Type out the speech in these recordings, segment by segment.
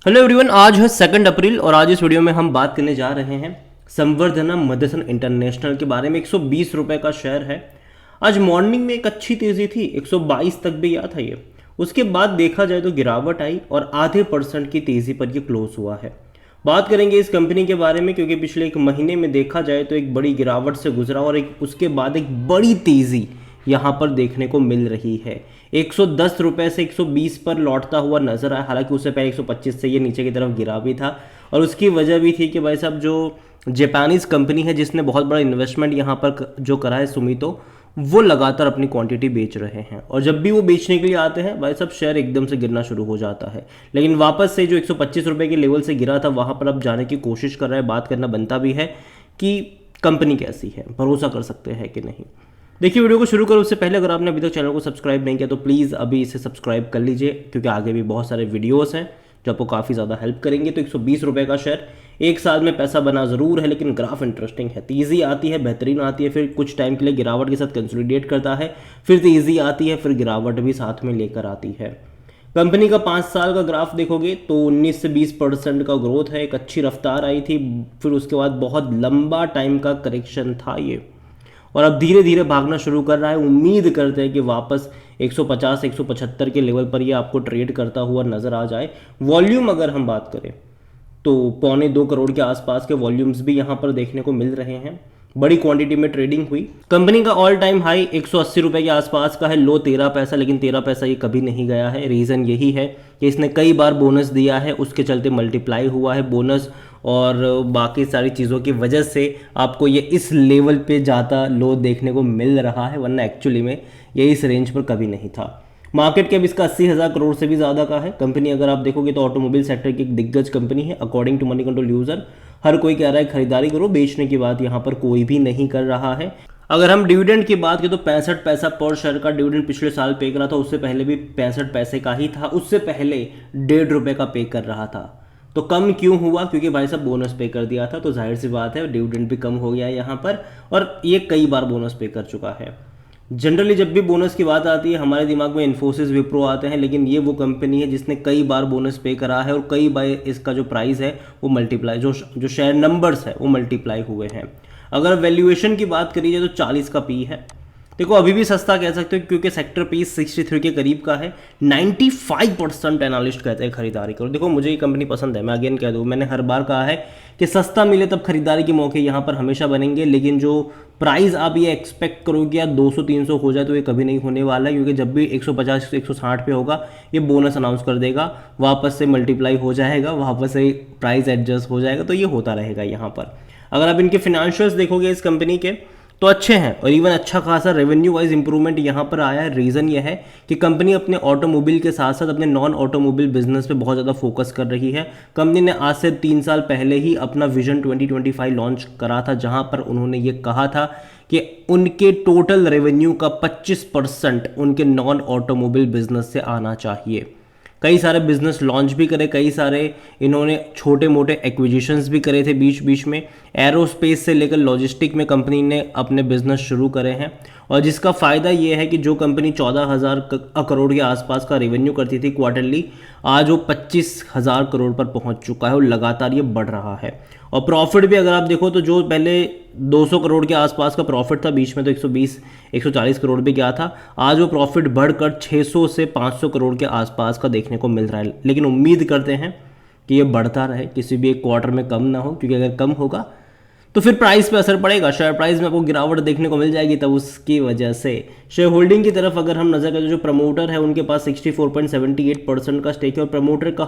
Hello everyone, आज है 2 अप्रैल और आज इस वीडियो में हम बात करने जा रहे हैं संवर्धना मदरसन इंटरनेशनल के बारे में। 120 रुपए का शेयर है। आज मॉर्निंग में एक अच्छी तेजी थी, 122 तक भी गया था ये। उसके बाद देखा जाए तो गिरावट आई और आधे % की तेजी पर ये क्लोज हुआ है। बात करेंगे इस कंपनी के बारे में क्योंकि पिछले एक महीने में देखा जाए तो एक बड़ी गिरावट से गुजरा और उसके बाद एक बड़ी तेजी यहाँ पर देखने को मिल रही है। 110 रुपए से 120 पर लौटता हुआ नजर आया। हालांकि उससे पहले 125 से ये नीचे की तरफ गिरा भी था और उसकी वजह भी थी कि भाई साहब जो जापानीज कंपनी है जिसने बहुत बड़ा इन्वेस्टमेंट यहाँ पर जो करा है सुमितो, वो लगातार अपनी क्वांटिटी बेच रहे हैं और जब भी वो बेचने के लिए आते हैं भाई साहब शेयर एकदम से गिरना शुरू हो जाता है। लेकिन वापस से जो 125 रुपए के लेवल से गिरा था वहां पर अब जाने की कोशिश कर रहा है। बात करना बनता भी है कि कंपनी कैसी है, भरोसा कर सकते हैं कि नहीं। देखिए वीडियो को शुरू करो उससे पहले अगर आपने अभी तक चैनल को सब्सक्राइब नहीं किया तो प्लीज़ अभी इसे सब्सक्राइब कर लीजिए क्योंकि आगे भी बहुत सारे वीडियोस हैं जो आपको काफ़ी ज़्यादा हेल्प करेंगे। तो 120 रुपए का शेयर, एक साल में पैसा बना ज़रूर है लेकिन ग्राफ इंटरेस्टिंग है। तेज़ी आती है, बेहतरीन आती है, फिर कुछ टाइम के लिए गिरावट के साथ कंसोलिडेट करता है, फिर तेज़ी आती है, फिर गिरावट भी साथ में लेकर आती है। कंपनी का 5 साल का ग्राफ देखोगे तो 19 से 20% का ग्रोथ है। एक अच्छी रफ्तार आई थी, फिर उसके बाद बहुत लंबा टाइम का करेक्शन था ये और अब धीरे धीरे भागना शुरू कर रहा है। उम्मीद करते हैं कि वापस 150 175 के लेवल पर ये आपको ट्रेड करता हुआ नजर आ जाए। वॉल्यूम अगर हम बात करें तो 1.25 करोड़ के आसपास के वॉल्यूम्स भी यहाँ पर देखने को मिल रहे हैं। बड़ी क्वांटिटी में ट्रेडिंग हुई। कंपनी का ऑल टाइम हाई 180 रुपए के आसपास का है, लो 13 पैसा, लेकिन 13 पैसा ये कभी नहीं गया है। रीज़न यही है कि इसने कई बार बोनस दिया है, उसके चलते मल्टीप्लाई हुआ है बोनस और बाकी सारी चीज़ों की वजह से आपको ये इस लेवल पे ज़्यादा लो देखने को मिल रहा है, वरना एक्चुअली में ये इस रेंज पर कभी नहीं था। मार्केट कैप इसका 80,000 करोड़ से भी ज़्यादा का है। कंपनी अगर आप देखोगे तो ऑटोमोबाइल सेक्टर की एक दिग्गज कंपनी है according to money control user. हर कोई कह रहा है खरीदारी करो, बेचने की बात यहाँ पर कोई भी नहीं कर रहा है। अगर हम डिविडेंड की बात करें तो 65 पैसा पर शेयर का डिविडेंड पिछले साल पे करा था, उससे पहले भी 65 पैसे का ही था, उससे पहले 1.5 रुपये का पे कर रहा था। तो कम क्यों हुआ? क्योंकि भाई साहब बोनस पे कर दिया था, तो जाहिर सी बात है डिविडेंड भी कम हो गया है यहाँ पर और ये कई बार बोनस पे कर चुका है। जनरली जब भी बोनस की बात आती है हमारे दिमाग में इन्फोसिस, विप्रो आते हैं, लेकिन ये वो कंपनी है जिसने कई बार बोनस पे करा है और कई बार इसका जो प्राइस है वो मल्टीप्लाई, जो शेयर नंबर्स है वो मल्टीप्लाई हुए हैं। अगर वैल्यूएशन की बात करी जाए तो 40 का पी है। देखो अभी भी सस्ता कह सकते हो क्योंकि सेक्टर पी 63 के करीब का है। 95% एनालिस्ट कहते हैं खरीदारी करो। देखो मुझे ये कंपनी पसंद है, मैं अगेन कह दूँ, मैंने हर बार कहा है कि सस्ता मिले तब खरीदारी के मौके यहाँ पर हमेशा बनेंगे, लेकिन जो प्राइस आप ये एक्सपेक्ट करोगे या 200-300 हो जाए तो ये कभी नहीं होने वाला है क्योंकि जब भी 150 160 पे होगा ये बोनस अनाउंस कर देगा, वापस से मल्टीप्लाई हो जाएगा, वापस से प्राइस एडजस्ट हो जाएगा, तो ये होता रहेगा यहाँ पर। अगर आप इनके फिनेंशियल्स देखोगे इस कंपनी के तो अच्छे हैं और इवन अच्छा खासा रेवेन्यू वाइज इंप्रूवमेंट यहाँ पर आया है। रीज़न ये है कि कंपनी अपने ऑटोमोबाइल के साथ साथ अपने नॉन ऑटोमोबाइल बिजनेस पे बहुत ज़्यादा फोकस कर रही है। कंपनी ने आज से 3 साल पहले ही अपना विजन 2025 लॉन्च करा था, जहाँ पर उन्होंने ये कहा था कि उनके टोटल रेवेन्यू का 25% उनके नॉन ऑटोमोबाइल बिजनेस से आना चाहिए। कई सारे बिजनेस लॉन्च भी करे, कई सारे इन्होंने छोटे मोटे एक्विजिशंस भी करे थे बीच बीच में। एरोस्पेस से लेकर लॉजिस्टिक में कंपनी ने अपने बिजनेस शुरू करे हैं और जिसका फ़ायदा ये है कि जो कंपनी 14,000 करोड़ के आसपास का रेवेन्यू करती थी क्वार्टरली, आज वो 25,000 करोड़ पर पहुंच चुका है और लगातार ये बढ़ रहा है। और प्रॉफिट भी अगर आप देखो तो जो पहले 200 करोड़ के आसपास का प्रॉफिट था, बीच में तो 120 140 करोड़ भी गया था, आज वो प्रॉफिट बढ़कर 600 से 500 करोड़ के आसपास का देखने को मिल रहा है। लेकिन उम्मीद करते हैं कि ये बढ़ता रहे, किसी भी एक क्वार्टर में कम ना हो, क्योंकि अगर कम होगा तो फिर प्राइस पे असर पड़ेगा, शेयर प्राइस में आपको गिरावट देखने को मिल जाएगी। तब उसकी वजह से शेयर होल्डिंग की तरफ अगर हम नजर करें, जो प्रमोटर है उनके पास 64.78% का स्टेक है और प्रमोटर का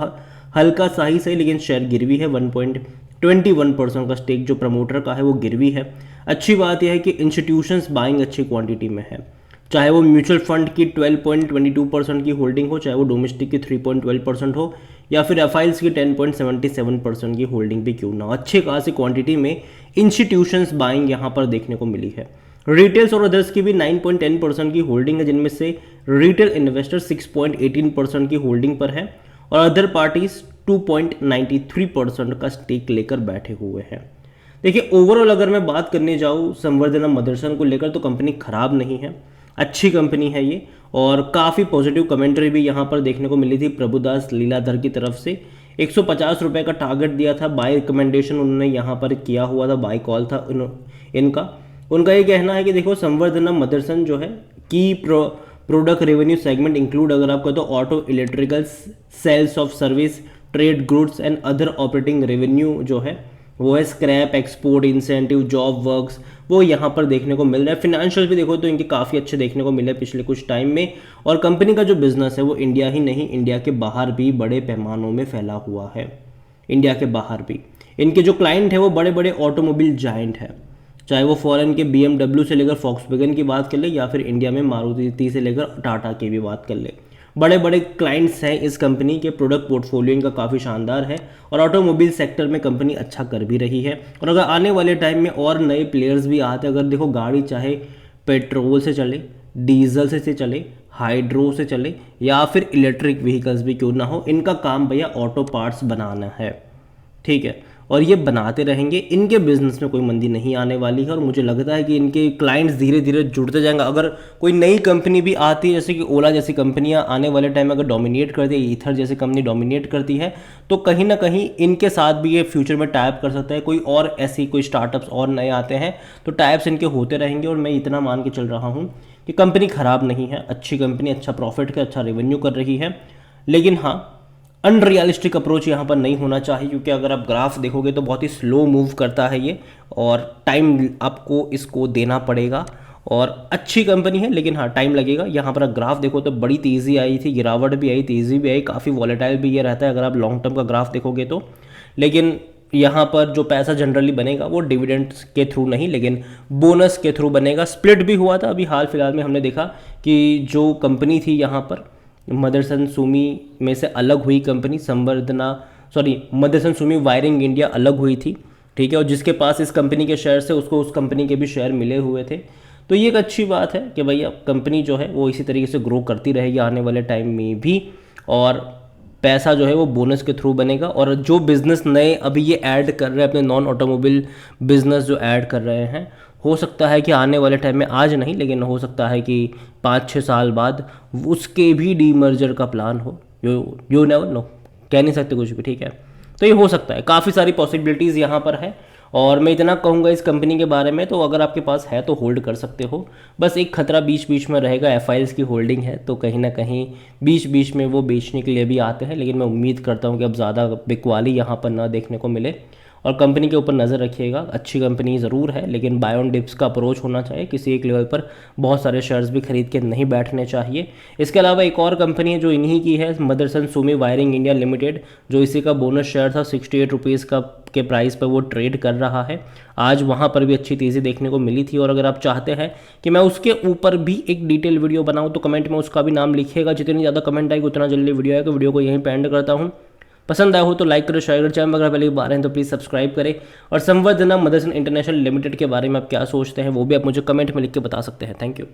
हल्का सा ही सही लेकिन शेयर गिरवी है। 1.21% का स्टेक जो प्रमोटर का है वो गिरवी है। अच्छी बात यह है कि इंस्टीट्यूशंस बाइंग अच्छी क्वांटिटी में है, चाहे वो म्यूचुअल फंड की 12.22% की होल्डिंग हो, चाहे वो डोमेस्टिक की 3.12% हो, या फिर एफआईएल्स की 10.77% की होल्डिंग भी क्यों ना हो, अच्छे खासी क्वांटिटी में इंस्टीट्यूशंस बाइंग यहाँ पर देखने को मिली है। रिटेल्स और अदर्स की भी 9.10% की होल्डिंग है, जिनमें से रिटेल इन्वेस्टर 6.18% की होल्डिंग पर है और अदर पार्टीज 2.93% का स्टेक लेकर बैठे हुए हैं। देखिए ओवरऑल अगर मैं बात करने जाऊँ संवर्धना मदरसन को लेकर तो कंपनी खराब नहीं है, अच्छी कंपनी है ये और काफ़ी पॉजिटिव कमेंट्री भी यहाँ पर देखने को मिली थी प्रभुदास लीलाधर की तरफ से। ₹150 का टारगेट दिया था, बाय रिकमेंडेशन उन्होंने यहाँ पर किया हुआ था, बाय कॉल था इनका। उनका ये कहना है कि देखो संवर्धना मदरसन जो है की प्रोडक्ट रेवेन्यू सेगमेंट इंक्लूड, अगर आप कहते हो auto, electrical, sales of service, trade goods and other operating revenue जो है वो है scrap, export, incentive, job works, वो यहाँ पर देखने को मिल रहा है। फिनेंशियल भी देखो तो इनके काफ़ी अच्छे देखने को मिले पिछले कुछ टाइम में। और कंपनी का जो बिजनेस है वो इंडिया ही नहीं, इंडिया के बाहर भी बड़े पैमानों में फैला हुआ है। इंडिया के बाहर भी इनके जो क्लाइंट है वो बड़े बड़े ऑटोमोबाइल जाइंट है, चाहे वो फॉरेन के BMW से लेकर फॉक्सवैगन की बात कर ले या फिर इंडिया में मारुति से लेकर टाटा की भी बात कर ले। बड़े बड़े क्लाइंट्स हैं इस कंपनी के, प्रोडक्ट पोर्टफोलियो इनका काफ़ी शानदार है और ऑटोमोबाइल सेक्टर में कंपनी अच्छा कर भी रही है। और अगर आने वाले टाइम में और नए प्लेयर्स भी आते, अगर देखो गाड़ी चाहे पेट्रोल से चले, डीजल से चले, हाइड्रो से चले या फिर इलेक्ट्रिक व्हीकल्स भी क्यों ना हो, इनका काम भैया ऑटो पार्ट्स बनाना है, ठीक है, और ये बनाते रहेंगे। इनके बिजनेस में कोई मंदी नहीं आने वाली है और मुझे लगता है कि इनके क्लाइंट्स धीरे धीरे जुड़ते जाएंगे। अगर कोई नई कंपनी भी आती है, जैसे कि ओला जैसी कंपनियां आने वाले टाइम में अगर डोमिनेट करती है, ईथर जैसी कंपनी डोमिनेट करती है, तो कहीं ना कहीं इनके साथ भी ये फ्यूचर में टाइप कर सकता है। कोई और ऐसी कोई स्टार्टअप्स और नए आते हैं तो टाइप्स इनके होते रहेंगे। और मैं इतना मान के चल रहा हूँ कि कंपनी ख़राब नहीं है, अच्छी कंपनी, अच्छा प्रॉफिट का, अच्छा रेवेन्यू कर रही है। लेकिन हाँ, अनरियलिस्टिक अप्रोच यहाँ पर नहीं होना चाहिए, क्योंकि अगर आप ग्राफ देखोगे तो बहुत ही स्लो मूव करता है ये और टाइम आपको इसको देना पड़ेगा। और अच्छी कंपनी है लेकिन हाँ टाइम लगेगा। यहाँ पर ग्राफ देखो तो बड़ी तेज़ी आई थी, गिरावट भी आई, तेज़ी भी आई, काफ़ी वॉलेटाइल भी ये रहता है अगर आप लॉन्ग टर्म का ग्राफ देखोगे तो। लेकिन यहाँ पर जो पैसा जनरली बनेगा वो डिविडेंड्स के थ्रू नहीं, लेकिन बोनस के थ्रू बनेगा। स्प्लिट भी हुआ था अभी हाल फिलहाल में, हमने देखा कि जो कंपनी थी यहाँ पर मदरसन सुमी में से अलग हुई company Motherson Sumi wiring India अलग हुई थी, ठीक है, और जिसके पास इस कंपनी के शेयर से उसको उस कंपनी के भी शेयर मिले हुए थे। तो ये एक अच्छी बात है कि भैया कंपनी जो है वो इसी तरीके से ग्रो करती रहेगी आने वाले टाइम में भी, और पैसा जो है वो बोनस के थ्रू बनेगा। और जो बिज़नेस नए अभी ये ऐड कर रहे हैं, अपने नॉन ऑटोमोबाइल बिजनेस जो ऐड कर रहे हैं, हो सकता है कि आने वाले टाइम में, आज नहीं लेकिन हो सकता है कि 5-6 साल बाद उसके भी डीमर्जर का प्लान हो। यू नेवर नो, कह नहीं सकते कुछ भी, ठीक है। तो ये हो सकता है, काफ़ी सारी पॉसिबिलिटीज़ यहाँ पर है। और मैं इतना कहूँगा इस कंपनी के बारे में, तो अगर आपके पास है तो होल्ड कर सकते हो। बस एक खतरा बीच बीच में रहेगा, FIs की होल्डिंग है तो कहीं ना कहीं बीच बीच में वो बेचने के लिए भी आते हैं। लेकिन मैं उम्मीद करता हूँ कि अब ज़्यादा बिकवाली यहाँ पर ना देखने को मिले। और कंपनी के ऊपर नज़र रखिएगा, अच्छी कंपनी ज़रूर है लेकिन बाय ऑन डिप्स का अप्रोच होना चाहिए। किसी एक लेवल पर बहुत सारे शेयर्स भी खरीद के नहीं बैठने चाहिए। इसके अलावा एक और कंपनी है जो इन्हीं की है, Motherson Sumi wiring India limited, जो इसी का बोनस शेयर था 68 रुपीज़ का के प्राइस पर वो ट्रेड कर रहा है। आज वहाँ पर भी अच्छी तेज़ी देखने को मिली थी। और अगर आप चाहते हैं कि मैं उसके ऊपर भी एक डिटेल वीडियो बनाऊँ तो कमेंट में उसका भी नाम लिखिएगा। जितनी ज़्यादा कमेंट आएगी उतना जल्दी वीडियो आएगा। वीडियो को यहीं पे एंड करता हूँ। पसंद आया हो तो लाइक करें, शेयर करें, चैनल अगर पहली बार हैं तो प्लीज़ सब्सक्राइब करें। और संवर्धना मदरसन इंटरनेशनल लिमिटेड के बारे में आप क्या सोचते हैं वो भी आप मुझे कमेंट में लिख के बता सकते हैं। Thank you.